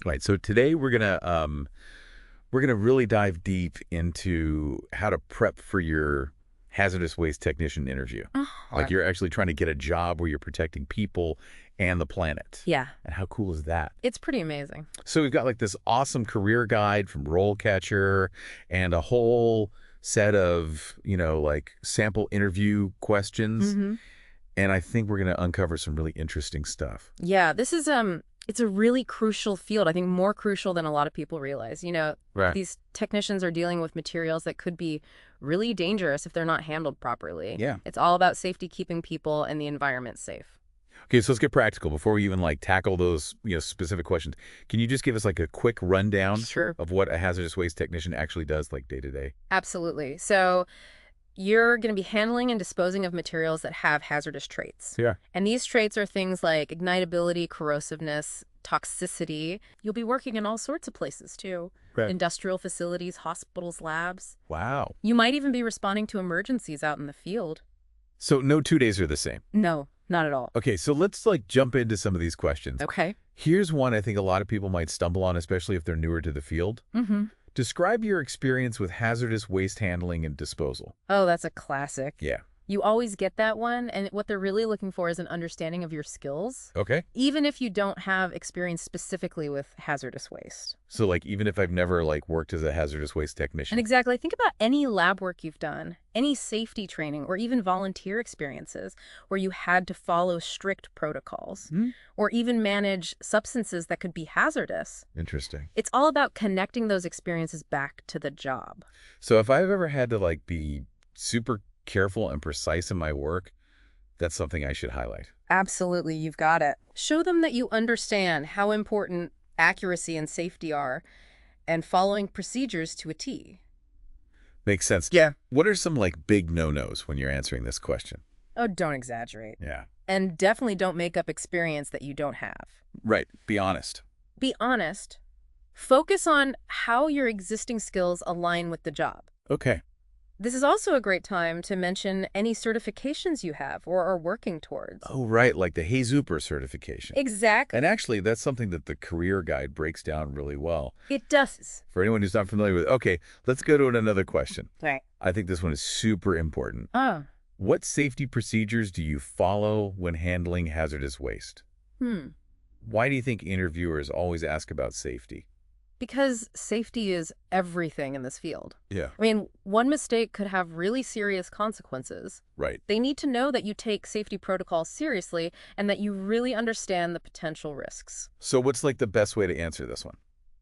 Right. So today we're gonna really dive deep into how to prep for your hazardous waste technician interview. Like Uh-huh. you're actually trying to get a job where you're protecting people and the planet. Yeah, And how cool is that? it's pretty amazing. So we've got like this awesome career guide from RoleCatcher and a whole set of, like sample interview questions. Hmm. And I think we're going to uncover some really interesting stuff. Yeah, this is it's a really crucial field. I think more crucial than a lot of people realize. Right. These technicians are dealing with materials that could be really dangerous if they're not handled properly. Yeah. It's all about safety, keeping people and the environment safe. Okay, so let's get practical before we even like tackle those, specific questions. Can you just give us like a quick rundown Sure. of what a hazardous waste technician actually does like day to day? Absolutely. So you're going to be handling and disposing of materials that have hazardous traits. Yeah. And these traits are things like ignitability, corrosiveness, toxicity. You'll be working in all sorts of places too. Right. Industrial facilities, hospitals, labs. Wow. You might even be responding to emergencies out in the field. So no 2 days are the same. No, not at all. Okay, so let's like jump into some of these questions. Okay. Here's one I think a lot of people might stumble on, especially if they're newer to the field. Mm-hmm. Describe your experience with hazardous waste handling and disposal. Oh, that's a classic. Yeah. You always get that one, and what they're really looking for is an understanding of your skills, Okay. even if you don't have experience specifically with hazardous waste. So like even if I've never like worked as a hazardous waste technician. And exactly, think about any lab work you've done, any safety training, or even volunteer experiences where you had to follow strict protocols, or even manage substances that could be hazardous. Interesting. It's all about connecting those experiences back to the job. So if I've ever had to like be super careful and precise in my work, that's something I should highlight. Absolutely, you've got it. Show them that you understand how important accuracy and safety are and following procedures to a T. Makes sense. Yeah. What are some like big no-nos when you're answering this question? Oh, don't exaggerate. Yeah. And definitely don't make up experience that you don't have. Right. Be honest. Be honest. Focus on how your existing skills align with the job. Okay. This is also a great time to mention any certifications you have or are working towards. Oh, right. Like the Hazooper certification. Exactly. And actually, that's something that the career guide breaks down really well. It does. For anyone who's not familiar with it. Okay, let's go to another question. Right. I think this one is super important. Oh. What safety procedures do you follow when handling hazardous waste? Why do you think interviewers always ask about safety? Because safety is everything in this field. Yeah. I mean, one mistake could have really serious consequences. Right. They need to know that you take safety protocols seriously and that you really understand the potential risks. So what's like the best way to answer this one?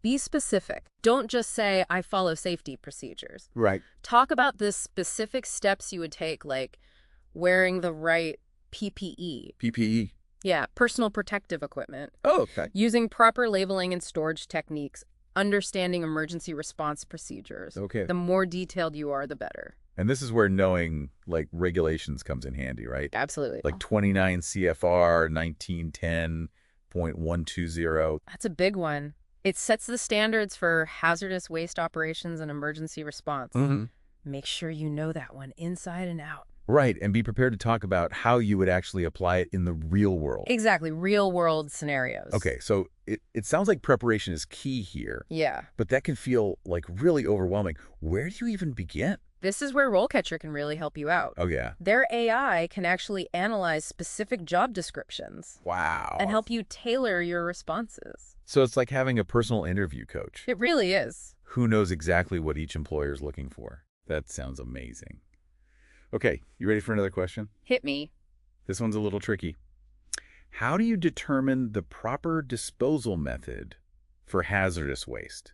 Be specific. Don't just say, I follow safety procedures. Right. Talk about the specific steps you would take, like wearing the right PPE. PPE. Yeah, personal protective equipment. Oh, okay. Using proper labeling and storage techniques. Understanding emergency response procedures. Okay. The more detailed you are, the better. And this is where knowing like regulations comes in handy, right? Absolutely. Like 29 CFR 1910.120. That's a big one. It sets the standards for hazardous waste operations and emergency response. Make sure you know that one inside and out. Right, and be prepared to talk about how you would actually apply it in the real world. Exactly, real world scenarios. Okay, so it sounds like preparation is key here. Yeah. But that can feel like really overwhelming. Where do you even begin? This is where RoleCatcher can really help you out. Oh, yeah. Their AI can actually analyze specific job descriptions. Wow. And help you tailor your responses. So it's like having a personal interview coach. It really is. Who knows exactly what each employer is looking for. That sounds amazing. Okay, you ready for another question? Hit me. This one's a little tricky. How do you determine the proper disposal method for hazardous waste?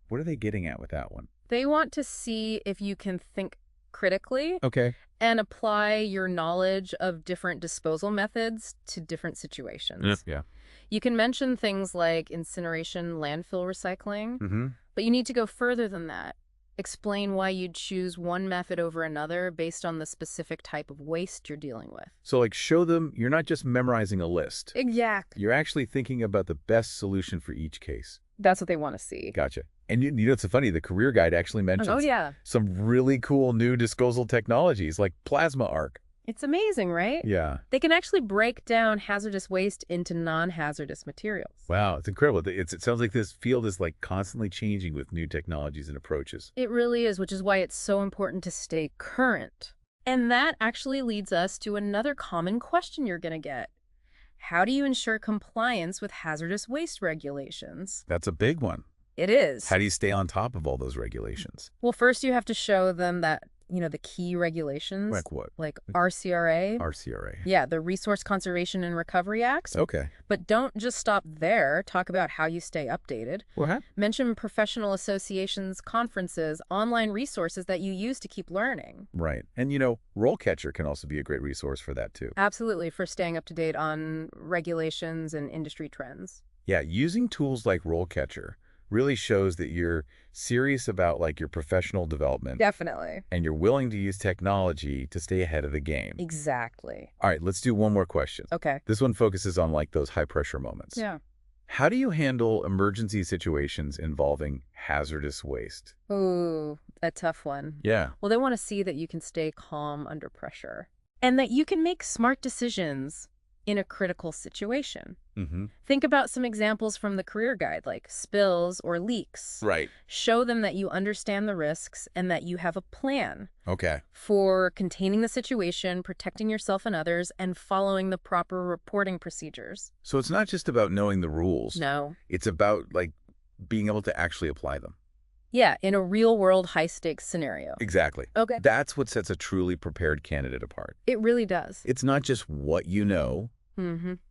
What are they getting at with that one? They want to see if you can think critically Okay. and apply your knowledge of different disposal methods to different situations. Yeah. You can mention things like incineration, landfill recycling, but you need to go further than that. Explain why you'd choose one method over another based on the specific type of waste you're dealing with. So like show them you're not just memorizing a list. Exactly. You're actually thinking about the best solution for each case. That's what they want to see. Gotcha. And you know, it's funny, the career guide actually mentions Oh, yeah. some really cool new disposal technologies like plasma arc. It's amazing, right? Yeah. They can actually break down hazardous waste into non-hazardous materials. Wow, it's incredible. It sounds like this field is like constantly changing with new technologies and approaches. It really is, which is why it's so important to stay current. And that actually leads us to another common question you're going to get. How do you ensure compliance with hazardous waste regulations? That's a big one. It is. How do you stay on top of all those regulations? Well, first you have to show them that, the key regulations. Like what? Like RCRA. RCRA. Yeah, the Resource Conservation and Recovery Acts. Okay. But don't just stop there. Talk about how you stay updated. What? Mention professional associations, conferences, online resources that you use to keep learning. Right. And, RoleCatcher can also be a great resource for that, too. Absolutely, for staying up to date on regulations and industry trends. Yeah, using tools like RoleCatcher really shows that you're serious about your professional development. Definitely. And you're willing to use technology to stay ahead of the game. Exactly. All right, let's do one more question. Okay. This one focuses on those high pressure moments. Yeah. How do you handle emergency situations involving hazardous waste? Ooh, a tough one. Yeah. Well, they want to see that you can stay calm under pressure and that you can make smart decisions in a critical situation. Mm-hmm. Think about some examples from the career guide, like spills or leaks. Right. Show them that you understand the risks and that you have a plan Okay. for containing the situation, protecting yourself and others, and following the proper reporting procedures. So it's not just about knowing the rules. No. It's about being able to actually apply them. Yeah, in a real-world high-stakes scenario. Exactly. Okay. That's what sets a truly prepared candidate apart. It really does. It's not just what you know,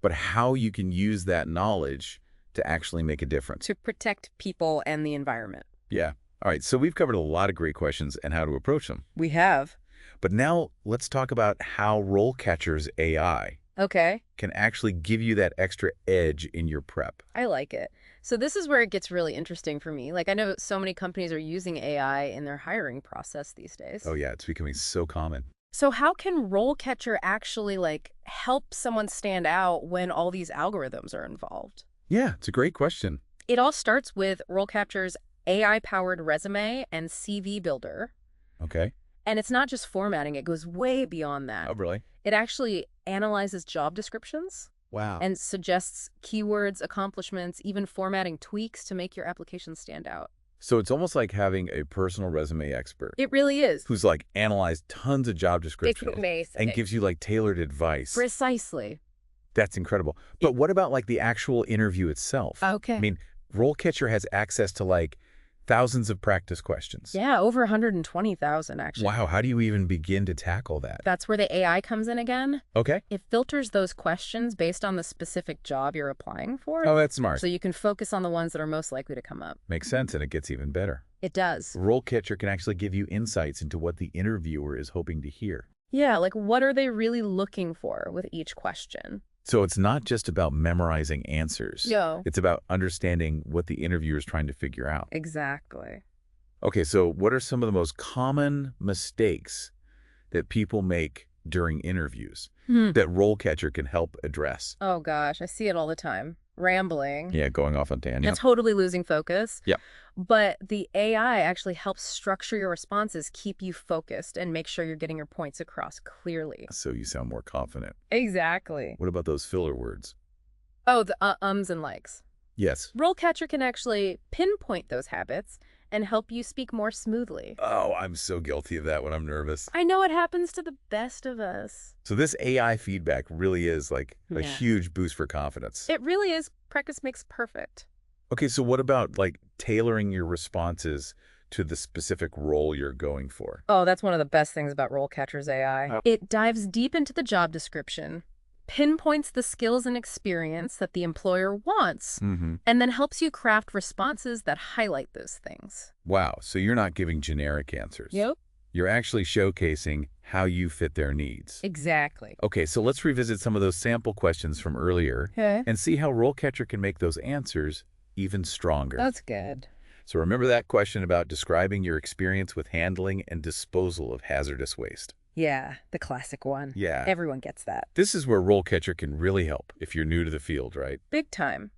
but how you can use that knowledge to actually make a difference. To protect people and the environment. Yeah. All right. So we've covered a lot of great questions and how to approach them. We have. But now let's talk about how RoleCatcher's AI can actually give you that extra edge in your prep. I like it. So this is where it gets really interesting for me. I know so many companies are using AI in their hiring process these days. Oh, yeah. It's becoming so common. So how can RoleCatcher actually, help someone stand out when all these algorithms are involved? Yeah, it's a great question. It all starts with RoleCatcher's AI-powered resume and CV builder. Okay. And it's not just formatting. It goes way beyond that. Oh, really? It actually analyzes job descriptions. Wow. And suggests keywords, accomplishments, even formatting tweaks to make your application stand out. So it's almost like having a personal resume expert. It really is. Who's analyzed tons of job descriptions. It's amazing. And gives you tailored advice. Precisely. That's incredible. But what about the actual interview itself? Okay. I mean, RoleCatcher has access to thousands of practice questions. Yeah, over 120,000 actually. Wow, how do you even begin to tackle that? That's where the AI comes in again. Okay. It filters those questions based on the specific job you're applying for. Oh, that's smart. So you can focus on the ones that are most likely to come up. Makes sense, and it gets even better. It does. RoleCatcher can actually give you insights into what the interviewer is hoping to hear. Yeah, what are they really looking for with each question? So it's not just about memorizing answers. No. It's about understanding what the interviewer is trying to figure out. Exactly. Okay, so what are some of the most common mistakes that people make during interviews that RoleCatcher can help address? Oh, gosh, I see it all the time. Rambling. Yeah, going off on tangents. And totally losing focus. Yep. But the AI actually helps structure your responses, keep you focused, and make sure you're getting your points across clearly. So you sound more confident. Exactly. What about those filler words? Oh, the ums and likes. Yes. RoleCatcher can actually pinpoint those habits and help you speak more smoothly. Oh, I'm so guilty of that when I'm nervous. I know it happens to the best of us. So this AI feedback really is a Yeah. huge boost for confidence. It really is. Practice makes perfect. Okay, so what about tailoring your responses to the specific role you're going for? Oh, that's one of the best things about RoleCatcher's AI. It dives deep into the job description, pinpoints the skills and experience that the employer wants, and then helps you craft responses that highlight those things. Wow, so you're not giving generic answers. Yep. You're actually showcasing how you fit their needs. Exactly. Okay, so let's revisit some of those sample questions from earlier and see how RoleCatcher can make those answers even stronger. That's good. So remember that question about describing your experience with handling and disposal of hazardous waste. Yeah, the classic one. Yeah. Everyone gets that. This is where RoleCatcher can really help if you're new to the field, right? Big time.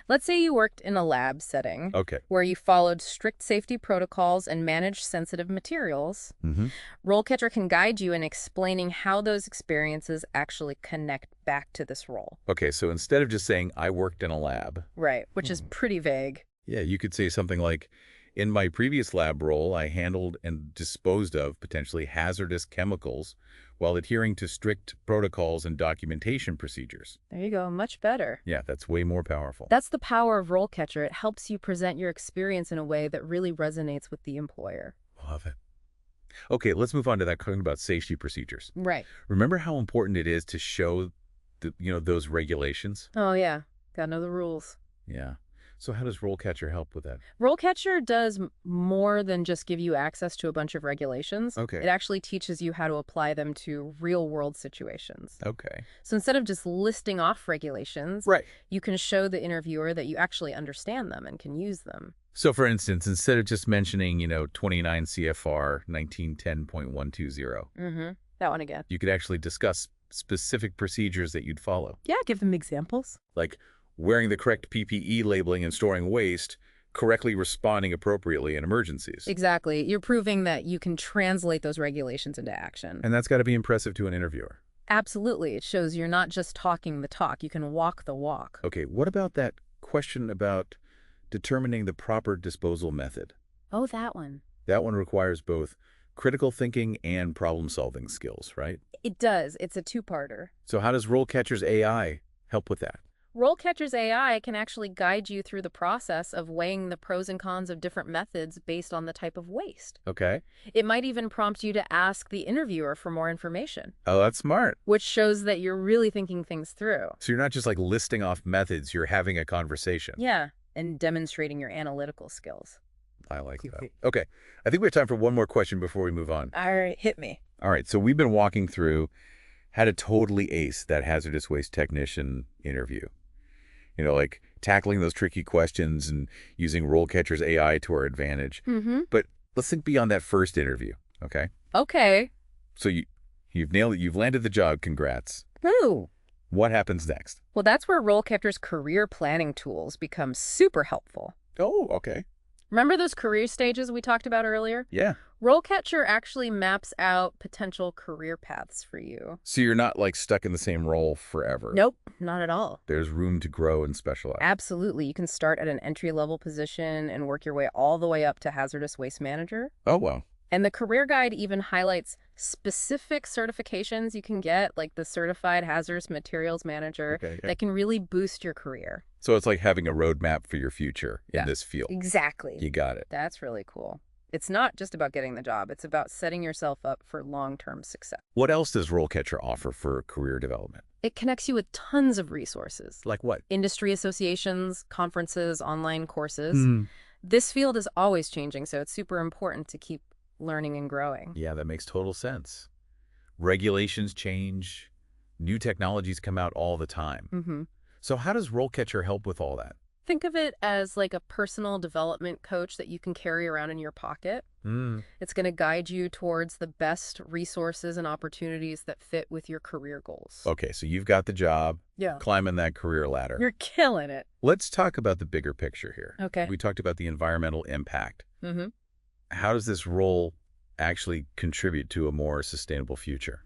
Let's say you worked in a lab setting Okay. where you followed strict safety protocols and managed sensitive materials. Mm-hmm. RoleCatcher can guide you in explaining how those experiences actually connect back to this role. Okay, so instead of just saying, I worked in a lab, Right, which is pretty vague. yeah, you could say something like, in my previous lab role, I handled and disposed of potentially hazardous chemicals while adhering to strict protocols and documentation procedures. There you go, much better. Yeah, that's way more powerful. That's the power of RoleCatcher. It helps you present your experience in a way that really resonates with the employer. Love it. Okay, let's move on to that talking about safety procedures. Right. Remember how important it is to show those regulations? Oh, yeah. Gotta know the rules. Yeah. So how does RoleCatcher help with that? RoleCatcher does more than just give you access to a bunch of regulations. Okay. It actually teaches you how to apply them to real-world situations. Okay. So instead of just listing off regulations, Right. you can show the interviewer that you actually understand them and can use them. So for instance, instead of just mentioning, 29 CFR 1910.120, Mm-hmm. That one again. you could actually discuss specific procedures that you'd follow, Yeah, give them examples. like wearing the correct PPE labeling and storing waste, correctly responding appropriately in emergencies. Exactly. You're proving that you can translate those regulations into action. And that's got to be impressive to an interviewer. Absolutely. It shows you're not just talking the talk. You can walk the walk. Okay, what about that question about determining the proper disposal method? Oh, that one. That one requires both critical thinking and problem-solving skills, right? It does. It's a two-parter. So how does RoleCatcher's AI help with that? RoleCatcher's AI can actually guide you through the process of weighing the pros and cons of different methods based on the type of waste. Okay. It might even prompt you to ask the interviewer for more information, Oh, that's smart. which shows that you're really thinking things through. So you're not just like listing off methods, you're having a conversation. Yeah, and demonstrating your analytical skills. I like that. Okay. I think we have time for one more question before we move on. All right, hit me. All right. So we've been walking through how to totally ace that hazardous waste technician interview. Like tackling those tricky questions and using RoleCatcher's AI to our advantage. Mm-hmm. But let's think beyond that first interview, okay? Okay. So you've nailed it. You've landed the job. Congrats. Ooh. What happens next? Well, that's where RoleCatcher's career planning tools become super helpful. Oh, okay. Remember those career stages we talked about earlier? Yeah. RoleCatcher actually maps out potential career paths for you. So you're not like stuck in the same role forever. Nope, not at all. There's room to grow and specialize. Absolutely. You can start at an entry-level position and work your way all the way up to hazardous waste manager. Oh, wow. And the career guide even highlights specific certifications you can get, like the Certified Hazardous Materials Manager, Okay. that can really boost your career. So it's like having a roadmap for your future in this field. Exactly. You got it. That's really cool. It's not just about getting the job. It's about setting yourself up for long-term success. What else does RoleCatcher offer for career development? It connects you with tons of resources, Like what? industry associations, conferences, online courses. Mm. This field is always changing, so it's super important to keep learning and growing. Yeah, that makes total sense. Regulations change. New technologies come out all the time. Mm-hmm. So how does RoleCatcher help with all that? Think of it as like a personal development coach that you can carry around in your pocket. Mm. It's going to guide you towards the best resources and opportunities that fit with your career goals. Okay, so you've got the job, Yeah. climbing that career ladder. You're killing it. Let's talk about the bigger picture here. Okay. We talked about the environmental impact. Mm-hmm. How does this role actually contribute to a more sustainable future?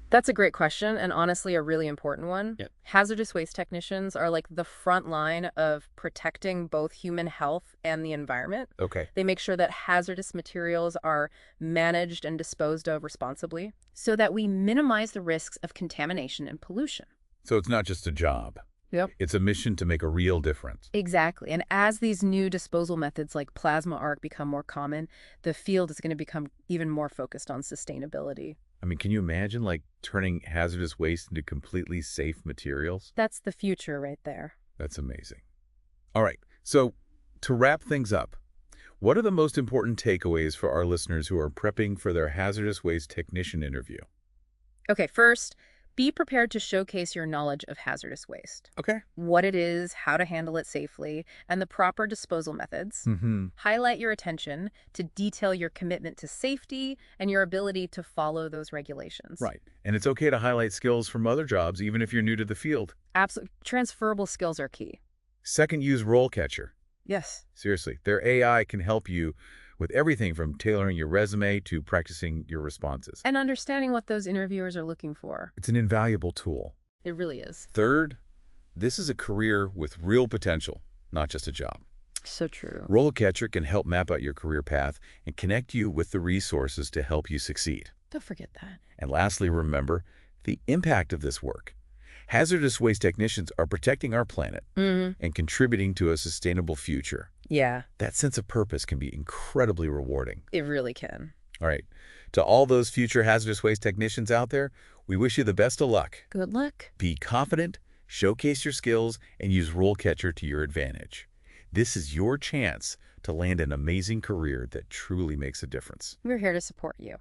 That's a great question, and honestly a really important one. Yep. Hazardous waste technicians are like the front line of protecting both human health and the environment. Okay. They make sure that hazardous materials are managed and disposed of responsibly so that we minimize the risks of contamination and pollution. So it's not just a job. Yep. It's a mission to make a real difference. Exactly. And as these new disposal methods like plasma arc become more common, the field is going to become even more focused on sustainability. I mean, can you imagine like turning hazardous waste into completely safe materials? That's the future right there. That's amazing. All right. So to wrap things up, what are the most important takeaways for our listeners who are prepping for their hazardous waste technician interview? Okay, first, be prepared to showcase your knowledge of hazardous waste. Okay. What it is, how to handle it safely, and the proper disposal methods. Mm-hmm. Highlight your attention to detail your commitment to safety and your ability to follow those regulations. Right. And it's okay to highlight skills from other jobs, even if you're new to the field. Absolutely. Transferable skills are key. Second, use RoleCatcher. Yes. Seriously, their AI can help you with everything from tailoring your resume to practicing your responses. And understanding what those interviewers are looking for. It's an invaluable tool. It really is. Third, this is a career with real potential, not just a job. So true. RoleCatcher can help map out your career path and connect you with the resources to help you succeed. Don't forget that. And lastly, remember the impact of this work. Hazardous waste technicians are protecting our planet and contributing to a sustainable future. Yeah. That sense of purpose can be incredibly rewarding. It really can. All right. To all those future hazardous waste technicians out there, we wish you the best of luck. Good luck. Be confident, showcase your skills, and use RoleCatcher to your advantage. This is your chance to land an amazing career that truly makes a difference. We're here to support you.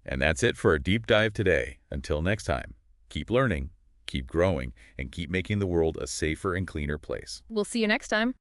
And that's it for a deep dive today. Until next time, keep learning, keep growing, and keep making the world a safer and cleaner place. We'll see you next time.